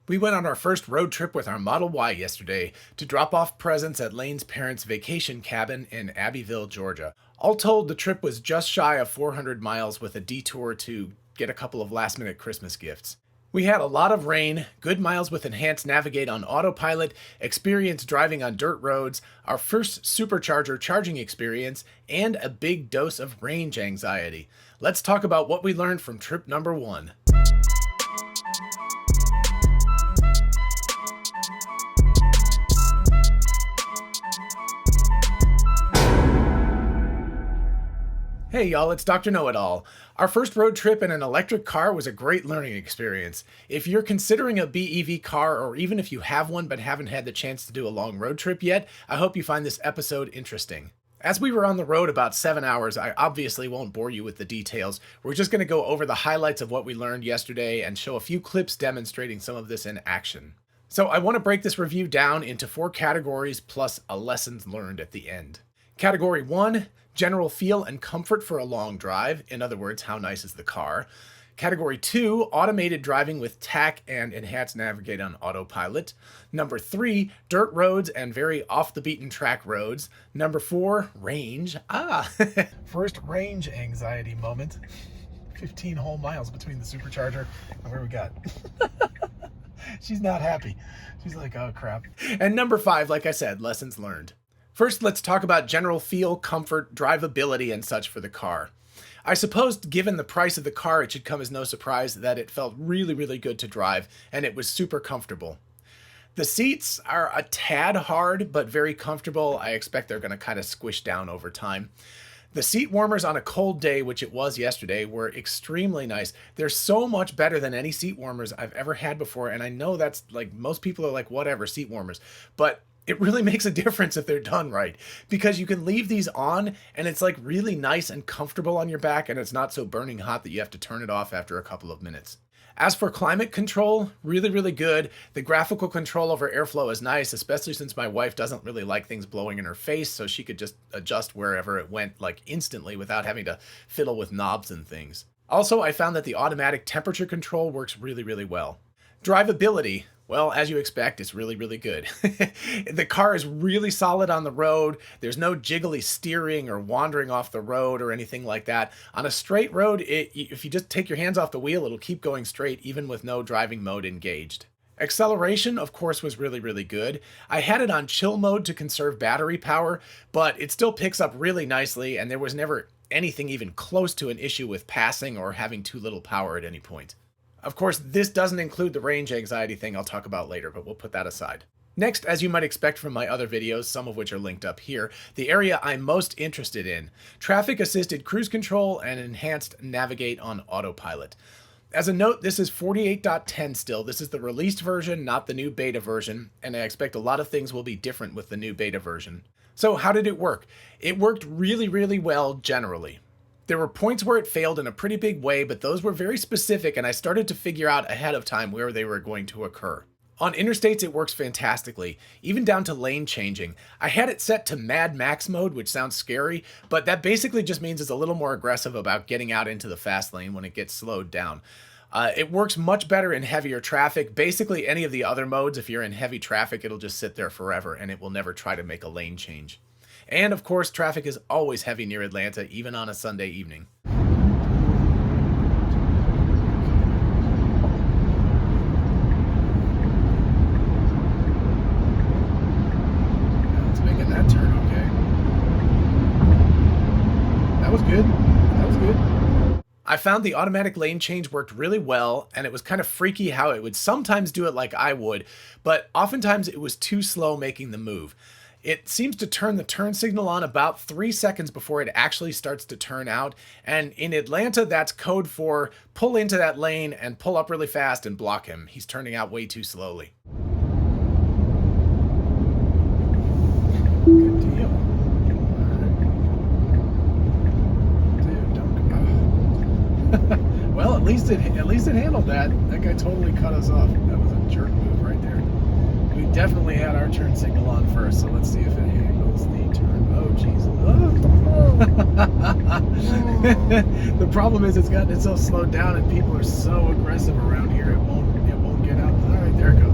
We went on our first road trip with our Model Y yesterday to drop off presents at Lane's parents' vacation cabin in Abbeville, Georgia. All told, the trip was just shy of 400 miles with a detour to get a couple of last-minute Christmas gifts. We had a lot of rain, good miles with enhanced navigate on autopilot, experience driving on dirt roads, our first supercharger charging experience, and a big dose of range anxiety. Let's talk about what we learned from trip number 1. Hey y'all, it's Dr. Know-It-All. Our first road trip in an electric car was a great learning experience. If you're considering a BEV car, or even if you have one but haven't had the chance to do a long road trip yet, I hope you find this episode interesting. As we were on the road about 7 hours, I obviously won't bore you with the details. We're just going to go over the highlights of what we learned yesterday and show a few clips demonstrating some of this in action. So I want to break this review down into 4 categories plus a lessons learned at the end. Category 1, general feel and comfort for a long drive. In other words, how nice is the car? Category 2, automated driving with TAC and enhanced navigate on autopilot. Number 3, dirt roads and very off the beaten track roads. Number 4, range. First range anxiety moment. 15 whole miles between the supercharger and where we got. She's not happy. She's like, oh crap. And number 5, like I said, lessons learned. First, let's talk about general feel, comfort, drivability, and such for the car. I suppose given the price of the car, it should come as no surprise that it felt really good to drive, and it was super comfortable. The seats are a tad hard, but very comfortable. I expect they're going to kind of squish down over time. The seat warmers on a cold day, which it was yesterday, were extremely nice. They're so much better than any seat warmers I've ever had before, and I know that's like, most people are like, whatever, seat warmers, but it really makes a difference if they're done right, because you can leave these on and it's like really nice and comfortable on your back, and it's not so burning hot that you have to turn it off after a couple of minutes. As for climate control, really good. The graphical control over airflow is nice, especially since my wife doesn't really like things blowing in her face, so she could just adjust wherever it went like instantly without having to fiddle with knobs and things. Also, I found that the automatic temperature control works really well. Drivability. Well, as you expect, it's really good. The car is really solid on the road. There's no jiggly steering or wandering off the road or anything like that. On a straight road, if you just take your hands off the wheel, it'll keep going straight even with no driving mode engaged. Acceleration, of course, was really good. I had it on chill mode to conserve battery power, but it still picks up really nicely, and there was never anything even close to an issue with passing or having too little power at any point. Of course, this doesn't include the range anxiety thing I'll talk about later, but we'll put that aside. Next, as you might expect from my other videos, some of which are linked up here, the area I'm most interested in: traffic-assisted cruise control and enhanced navigate on autopilot. As a note, this is 48.10 still. This is the released version, not the new beta version, and I expect a lot of things will be different with the new beta version. So how did it work? It worked really well generally. There were points where it failed in a pretty big way, but those were very specific, and I started to figure out ahead of time where they were going to occur. On interstates, it works fantastically, even down to lane changing. I had it set to Mad Max mode, which sounds scary, but that basically just means it's a little more aggressive about getting out into the fast lane when it gets slowed down. It works much better in heavier traffic. Basically, any of the other modes, if you're in heavy traffic, it'll just sit there forever, and it will never try to make a lane change. And of course, traffic is always heavy near Atlanta, even on a Sunday evening. It's making that turn okay. That was good. I found the automatic lane change worked really well, and it was kind of freaky how it would sometimes do it like I would, but oftentimes it was too slow making the move. It seems to turn the turn signal on about 3 seconds before it actually starts to turn out, and in Atlanta that's code for pull into that lane and pull up really fast and block him. He's turning out way too slowly. Good deal. Dude, don't. Well, at least it handled that. That guy totally cut us off. That was a jerk move right there. We definitely had our turn signal on first, so let's see if it handles the turn. Oh, jeez. Oh. The problem is it's gotten itself slowed down, and people are so aggressive around here, it won't get out. All right, there it goes.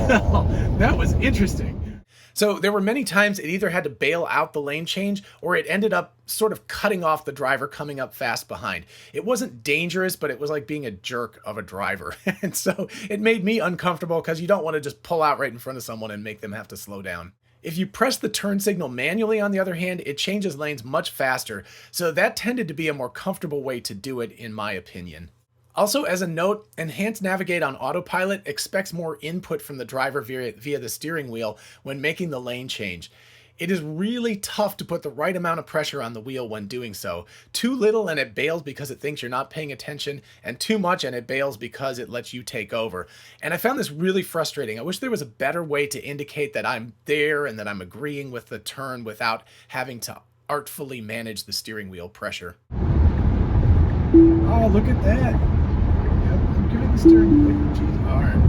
That was interesting. So there were many times it either had to bail out the lane change or it ended up sort of cutting off the driver coming up fast behind. It wasn't dangerous, but it was like being a jerk of a driver. And so it made me uncomfortable because you don't want to just pull out right in front of someone and make them have to slow down. If you press the turn signal manually, on the other hand, it changes lanes much faster. So that tended to be a more comfortable way to do it, in my opinion. Also, as a note, Enhanced Navigate on Autopilot expects more input from the driver via the steering wheel when making the lane change. It is really tough to put the right amount of pressure on the wheel when doing so. Too little and it bails because it thinks you're not paying attention, and too much and it bails because it lets you take over. And I found this really frustrating. I wish there was a better way to indicate that I'm there and that I'm agreeing with the turn without having to artfully manage the steering wheel pressure. Oh, look at that. I'm giving the steering wheel. Geez, all right.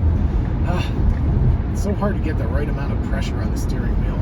It's so hard to get the right amount of pressure on the steering wheel.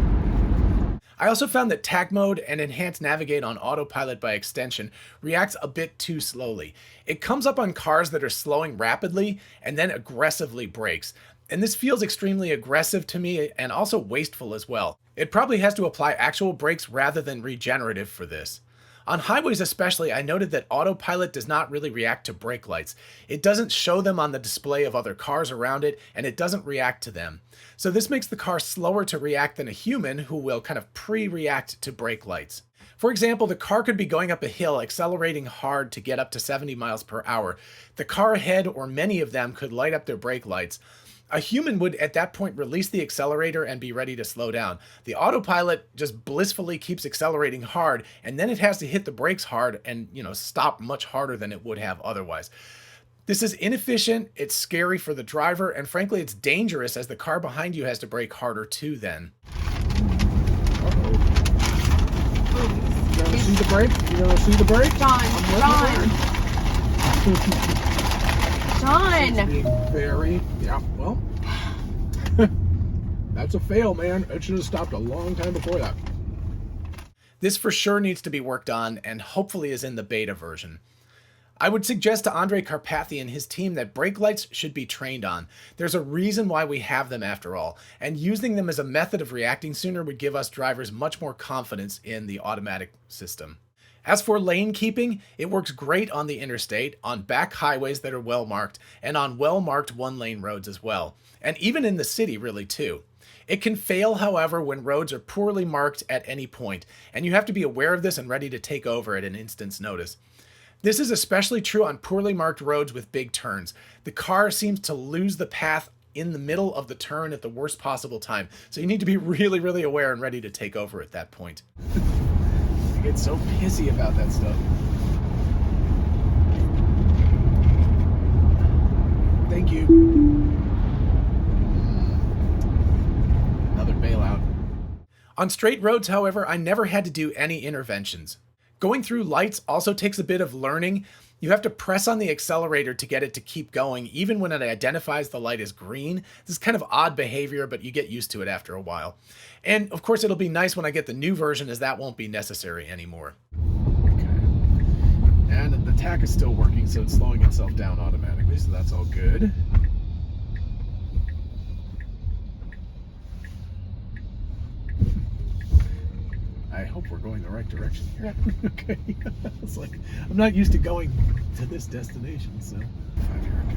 I also found that TAC mode and Enhanced Navigate on Autopilot by extension reacts a bit too slowly. It comes up on cars that are slowing rapidly and then aggressively brakes. And this feels extremely aggressive to me and also wasteful as well. It probably has to apply actual brakes rather than regenerative for this. On highways especially, I noted that Autopilot does not really react to brake lights. It doesn't show them on the display of other cars around it, and it doesn't react to them. So this makes the car slower to react than a human who will kind of pre-react to brake lights. For example, the car could be going up a hill, accelerating hard to get up to 70 miles per hour. The car ahead, or many of them, could light up their brake lights. A human would at that point release the accelerator and be ready to slow down. The autopilot just blissfully keeps accelerating hard, and then it has to hit the brakes hard and, stop much harder than it would have otherwise. This is inefficient, it's scary for the driver, and frankly, it's dangerous as the car behind you has to brake harder too then. Uh-oh. You gonna see the brake? You gonna see the brake? John. That's a fail, man. It should have stopped a long time before that. This for sure needs to be worked on and hopefully is in the beta version. I would suggest to Andre Carpathy and his team that brake lights should be trained on. There's a reason why we have them after all, and using them as a method of reacting sooner would give us drivers much more confidence in the automatic system. As for lane keeping, it works great on the interstate, on back highways that are well marked, and on well marked one-lane roads as well. And even in the city, really, too. It can fail, however, when roads are poorly marked at any point, and you have to be aware of this and ready to take over at an instant's notice. This is especially true on poorly marked roads with big turns. The car seems to lose the path in the middle of the turn at the worst possible time, so you need to be really, really aware and ready to take over at that point. I get so pissy about that stuff. Thank you. Another bailout. On straight roads, however, I never had to do any interventions. Going through lights also takes a bit of learning. You have to press on the accelerator to get it to keep going, even when it identifies the light as green. This is kind of odd behavior, but you get used to it after a while. And of course, it'll be nice when I get the new version, as that won't be necessary anymore. Okay. And the TAC is still working, so it's slowing itself down automatically, so that's all good. I hope we're going the right direction here. Yeah. Okay. It's like, I'm not used to going to this destination, so. 5 here, okay.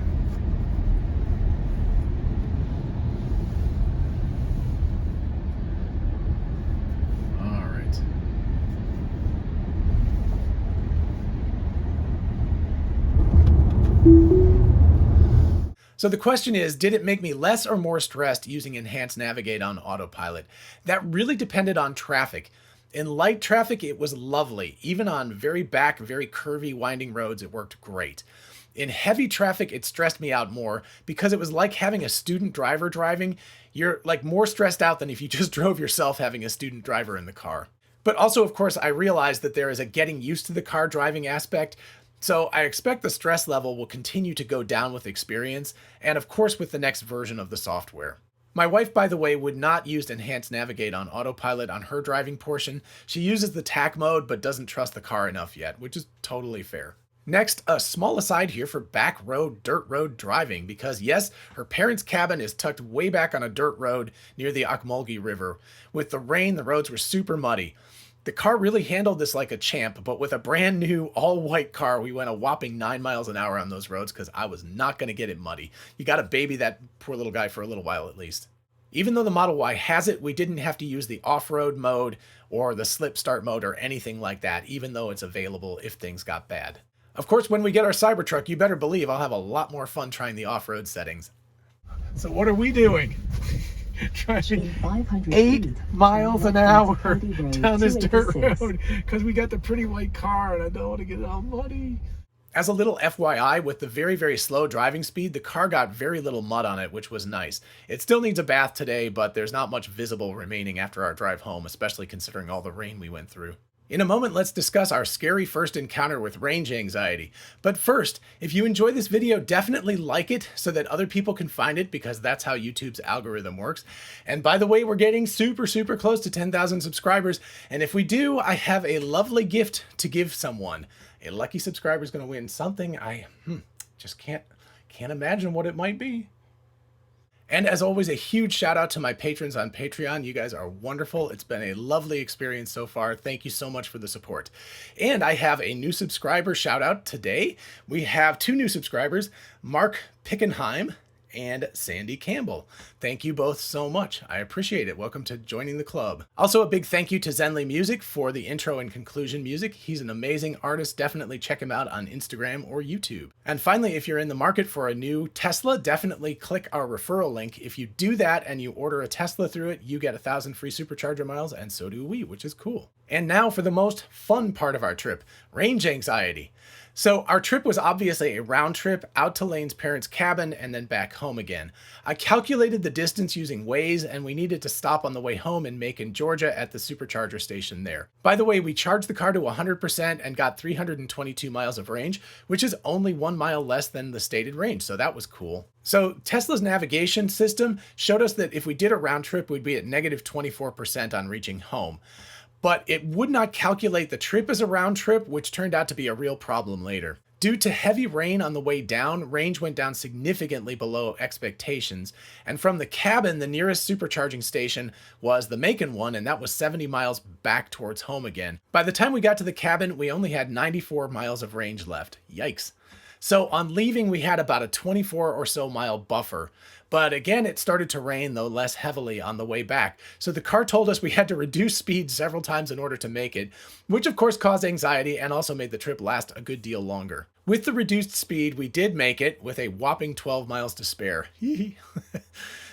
All right. So the question is, did it make me less or more stressed using Enhanced Navigate on Autopilot? That really depended on traffic. In light traffic, it was lovely. Even on very back, very curvy, winding roads, it worked great. In heavy traffic, it stressed me out more because it was like having a student driver driving. You're like more stressed out than if you just drove yourself having a student driver in the car. But also, of course, I realized that there is a getting used to the car driving aspect. So I expect the stress level will continue to go down with experience, and of course with the next version of the software. My wife, by the way, would not use Enhanced Navigate on Autopilot on her driving portion. She uses the TAC mode, but doesn't trust the car enough yet, which is totally fair. Next, a small aside here for back road, dirt road driving, because yes, her parents' cabin is tucked way back on a dirt road near the Okmulgee River. With the rain, the roads were super muddy. The car really handled this like a champ, but with a brand new all-white car, we went a whopping 9 miles an hour on those roads because I was not going to get it muddy. You got to baby that poor little guy for a little while at least. Even though the Model Y has it, we didn't have to use the off-road mode or the slip start mode or anything like that, even though it's available if things got bad. Of course, when we get our Cybertruck, you better believe I'll have a lot more fun trying the off-road settings. So what are we doing? Driving 8 miles an hour down this dirt road because we got the pretty white car and I don't want to get it all muddy. As a little FYI, with the very, very slow driving speed, the car got very little mud on it, which was nice. It still needs a bath today, but there's not much visible remaining after our drive home, especially considering all the rain we went through. In a moment, let's discuss our scary first encounter with range anxiety. But first, if you enjoy this video, definitely like it so that other people can find it because that's how YouTube's algorithm works. And by the way, we're getting super, super close to 10,000 subscribers. And if we do, I have a lovely gift to give someone. A lucky subscriber is going to win something I just can't imagine what it might be. And as always, a huge shout out to my patrons on Patreon. You guys are wonderful. It's been a lovely experience so far. Thank you so much for the support. And I have a new subscriber shout out today. We have 2 new subscribers, Mark Pickenheim and Sandy Campbell. Thank you both so much. I appreciate it. Welcome to joining the club. Also, a big thank you to Zenly Music for the intro and conclusion music. He's an amazing artist. Definitely check him out on Instagram or YouTube. And finally, if you're in the market for a new Tesla, definitely click our referral link. If you do that and you order a Tesla through it, you get 1,000 free supercharger miles, and so do we, which is cool. And now for the most fun part of our trip, range anxiety. So our trip was obviously a round trip out to Lane's parents' cabin and then back home again. I calculated the distance using Waze, and we needed to stop on the way home in Macon, Georgia at the supercharger station there. By the way, we charged the car to 100% and got 322 miles of range, which is only 1 mile less than the stated range, so that was cool. So Tesla's navigation system showed us that if we did a round trip, we'd be at negative 24% on reaching home. But it would not calculate the trip as a round trip, which turned out to be a real problem later. Due to heavy rain on the way down, range went down significantly below expectations, and from the cabin, the nearest supercharging station was the Macon one, and that was 70 miles back towards home again. By the time we got to the cabin, we only had 94 miles of range left. Yikes. So on leaving, we had about a 24 or so mile buffer. But again, it started to rain, though less heavily on the way back. So the car told us we had to reduce speed several times in order to make it, which of course caused anxiety and also made the trip last a good deal longer. With the reduced speed, we did make it with a whopping 12 miles to spare.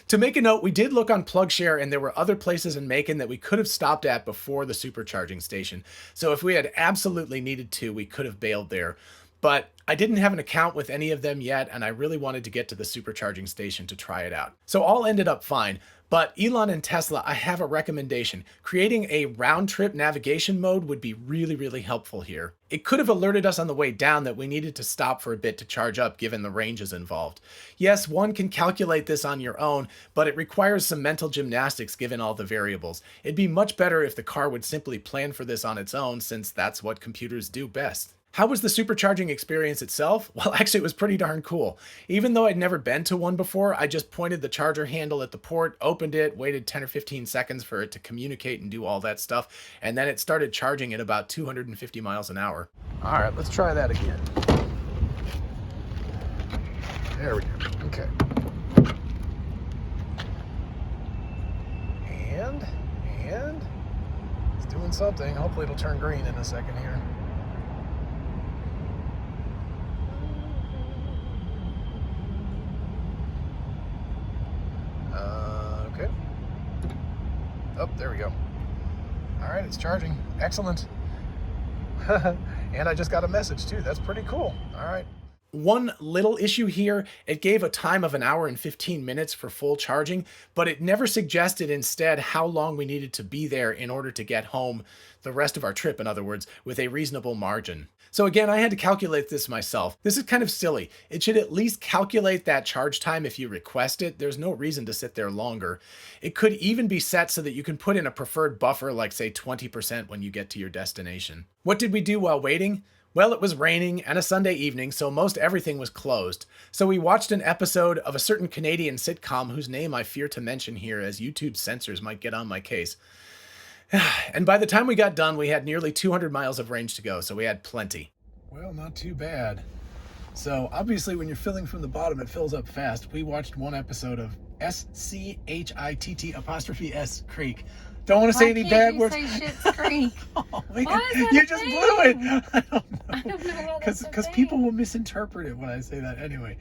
To make a note, we did look on PlugShare and there were other places in Macon that we could have stopped at before the supercharging station. So if we had absolutely needed to, we could have bailed there. But I didn't have an account with any of them yet, and I really wanted to get to the supercharging station to try it out. So all ended up fine. But Elon and Tesla, I have a recommendation. Creating a round-trip navigation mode would be really, really helpful here. It could have alerted us on the way down that we needed to stop for a bit to charge up given the ranges involved. Yes, one can calculate this on your own, but it requires some mental gymnastics given all the variables. It'd be much better if the car would simply plan for this on its own, since that's what computers do best. How was the supercharging experience itself? Well, actually, it was pretty darn cool. Even though I'd never been to one before, I just pointed the charger handle at the port, opened it, waited 10 or 15 seconds for it to communicate and do all that stuff, and then it started charging at about 250 miles an hour. All right, let's try that again. There we go. Okay. And it's doing something. Hopefully it'll turn green in a second here. Okay. Oh, there we go. All right, it's charging. Excellent. And I just got a message too. That's pretty cool. All right. One little issue here, it gave a time of 1 hour and 15 minutes for full charging, but it never suggested instead how long we needed to be there in order to get home, the rest of our trip, in other words, with a reasonable margin. So again, I had to calculate this myself. This is kind of silly. It should at least calculate that charge time if you request it. There's no reason to sit there longer. It could even be set so that you can put in a preferred buffer, like say 20% when you get to your destination. What did we do while waiting? Well, it was raining and a Sunday evening, so most everything was closed. So we watched an episode of a certain Canadian sitcom whose name I fear to mention here as YouTube censors might get on my case. And by the time we got done, we had nearly 200 miles of range to go, so we had plenty. Well, not too bad. So obviously when you're filling from the bottom, it fills up fast. We watched one episode of SCHITT''S Creek. Don't want to say any bad words. Say Schitt's Creek? Oh, man. Why is that You a just thing? blew it. I don't know. I don't know why that's a Because thing. people will misinterpret it when I say that anyway.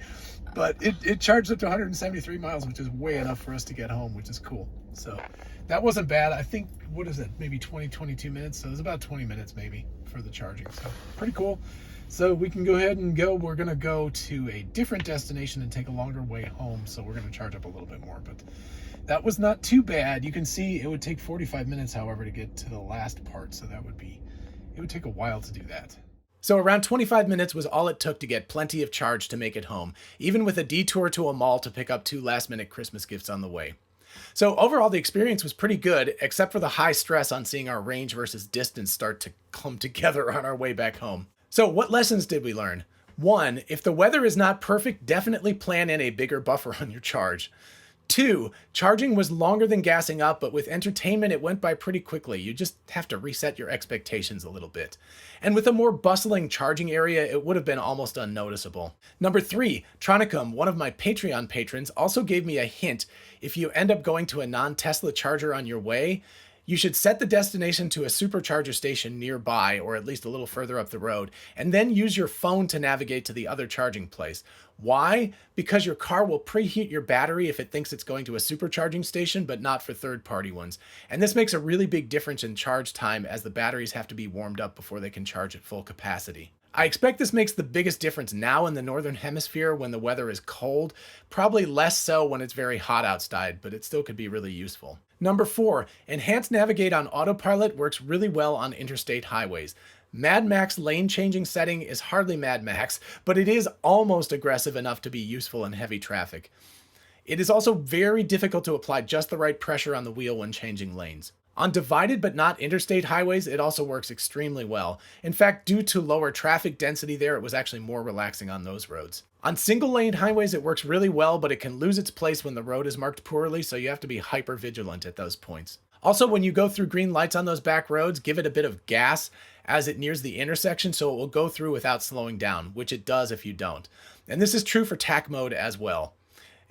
But it charged up to 173 miles, which is way enough for us to get home, which is cool. So that wasn't bad. I think, what is it, maybe 22 minutes? So it was about 20 minutes maybe for the charging. So pretty cool. So we can go ahead and go. We're going to go to a different destination and take a longer way home. So we're going to charge up a little bit more. But that was not too bad. You can see it would take 45 minutes, however, to get to the last part. So it would take a while to do that. So around 25 minutes was all it took to get plenty of charge to make it home, even with a detour to a mall to pick up 2 last-minute Christmas gifts on the way. So overall, the experience was pretty good, except for the high stress on seeing our range versus distance start to come together on our way back home. So what lessons did we learn? 1, if the weather is not perfect, definitely plan in a bigger buffer on your charge. 2, charging was longer than gassing up, but with entertainment, it went by pretty quickly. You just have to reset your expectations a little bit. And with a more bustling charging area, it would have been almost unnoticeable. Number 3, Tronicum, one of my Patreon patrons, also gave me a hint. If you end up going to a non-Tesla charger on your way, you should set the destination to a supercharger station nearby, or at least a little further up the road, and then use your phone to navigate to the other charging place. Why? Because your car will preheat your battery if it thinks it's going to a supercharging station, but not for third-party ones. And this makes a really big difference in charge time, as the batteries have to be warmed up before they can charge at full capacity. I expect this makes the biggest difference now in the Northern Hemisphere when the weather is cold, probably less so when it's very hot outside, but it still could be really useful. Number 4, Enhanced Navigate on Autopilot works really well on interstate highways. Mad Max lane changing setting is hardly Mad Max, but it is almost aggressive enough to be useful in heavy traffic. It is also very difficult to apply just the right pressure on the wheel when changing lanes. On divided but not interstate highways, it also works extremely well. In fact, due to lower traffic density there, it was actually more relaxing on those roads. On single-lane highways, it works really well, but it can lose its place when the road is marked poorly, so you have to be hyper vigilant at those points. Also, when you go through green lights on those back roads, give it a bit of gas as it nears the intersection so it will go through without slowing down, which it does if you don't. And this is true for TAC mode as well.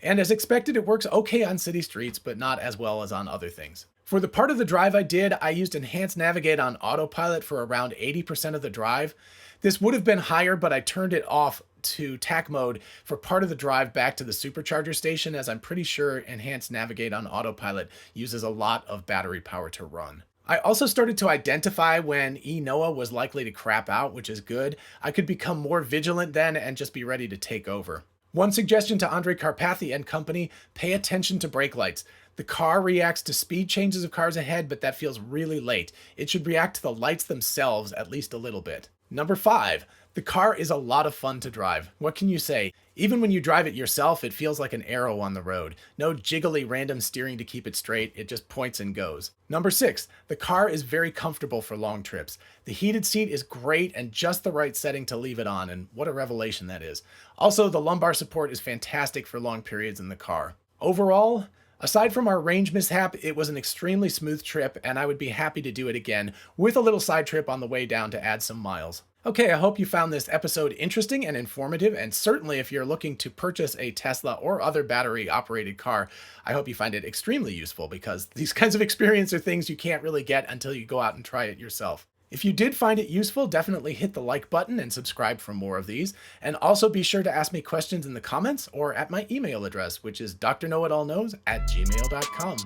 And as expected, it works okay on city streets, but not as well as on other things. For the part of the drive I did, I used Enhanced Navigate on Autopilot for around 80% of the drive. This would have been higher, but I turned it off to TAC mode for part of the drive back to the supercharger station, as I'm pretty sure Enhanced Navigate on Autopilot uses a lot of battery power to run. I also started to identify when eNOA was likely to crap out, which is good. I could become more vigilant then and just be ready to take over. One suggestion to Andre Carpathy and company, pay attention to brake lights. The car reacts to speed changes of cars ahead, but that feels really late. It should react to the lights themselves at least a little bit. Number 5, the car is a lot of fun to drive. What can you say? Even when you drive it yourself, it feels like an arrow on the road. No jiggly random steering to keep it straight, it just points and goes. Number 6, the car is very comfortable for long trips. The heated seat is great and just the right setting to leave it on, and what a revelation that is. Also, the lumbar support is fantastic for long periods in the car. Overall, aside from our range mishap, it was an extremely smooth trip, and I would be happy to do it again, with a little side trip on the way down to add some miles. Okay, I hope you found this episode interesting and informative, and certainly if you're looking to purchase a Tesla or other battery-operated car, I hope you find it extremely useful, because these kinds of experience are things you can't really get until you go out and try it yourself. If you did find it useful, definitely hit the like button and subscribe for more of these. And also be sure to ask me questions in the comments or at my email address, which is DrKnowItAllKnows@gmail.com.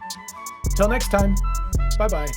Till next time, bye-bye.